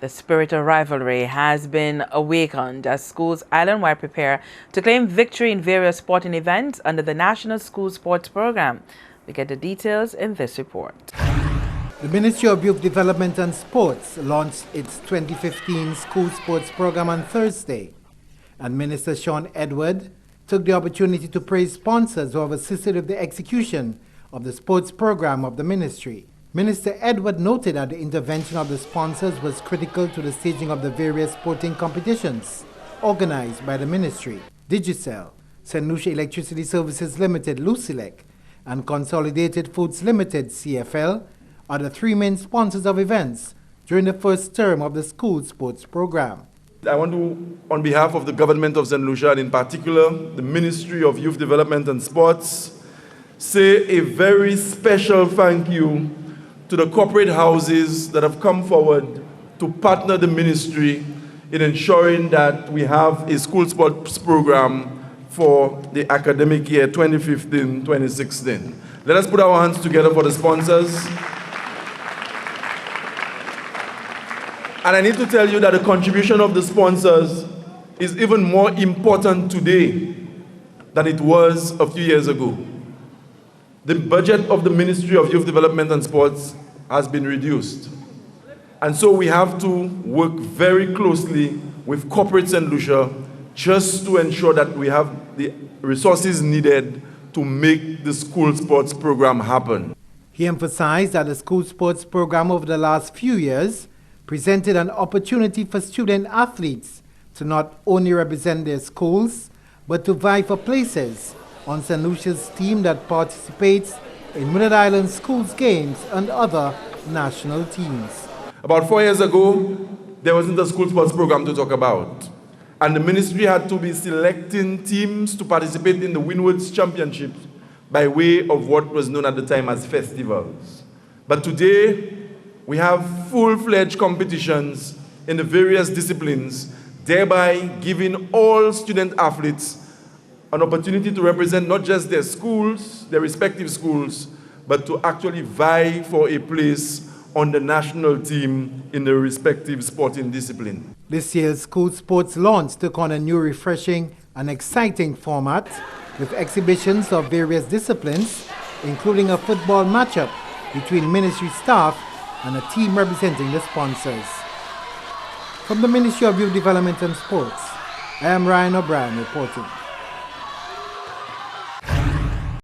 The spirit of rivalry has been awakened as schools island-wide prepare to claim victory in various sporting events under the National School Sports Program. We get the details in this report. The Ministry of Youth Development and Sports launched its 2015 School Sports Program on Thursday, and Minister Sean Edward took the opportunity to praise sponsors who have assisted with the execution of the sports program of the ministry. Minister Edward noted that the intervention of the sponsors was critical to the staging of the various sporting competitions organized by the ministry. Digicel, St. Lucia Electricity Services Limited, Lucilec, and Consolidated Foods Limited, CFL, are the three main sponsors of events during the first term of the school sports program. I want to, on behalf of the government of St. Lucia, and in particular the Ministry of Youth Development and Sports, say a very special thank you to the corporate houses that have come forward to partner the ministry in ensuring that we have a school sports program for the academic year 2015-2016. Let us put our hands together for the sponsors. And I need to tell you that the contribution of the sponsors is even more important today than it was a few years ago. The budget of the Ministry of Youth Development and Sports has been reduced. And so we have to work very closely with corporate St. Lucia just to ensure that we have the resources needed to make the school sports program happen. He emphasized that the school sports program over the last few years presented an opportunity for student athletes to not only represent their schools, but to vie for places on St. Lucia's team that participates in Minot Island Schools Games and other national teams. About 4 years ago, there wasn't a school sports program to talk about. And the ministry had to be selecting teams to participate in the Windwards Championships by way of what was known at the time as festivals. But today, we have full-fledged competitions in the various disciplines, thereby giving all student athletes an opportunity to represent not just their schools, their respective schools, but to actually vie for a place on the national team in the respective sporting discipline. This year's school sports launch took on a new, refreshing and exciting format with exhibitions of various disciplines, including a football matchup between ministry staff and a team representing the sponsors. From the Ministry of Youth Development and Sports, I am Ryan O'Brien reporting.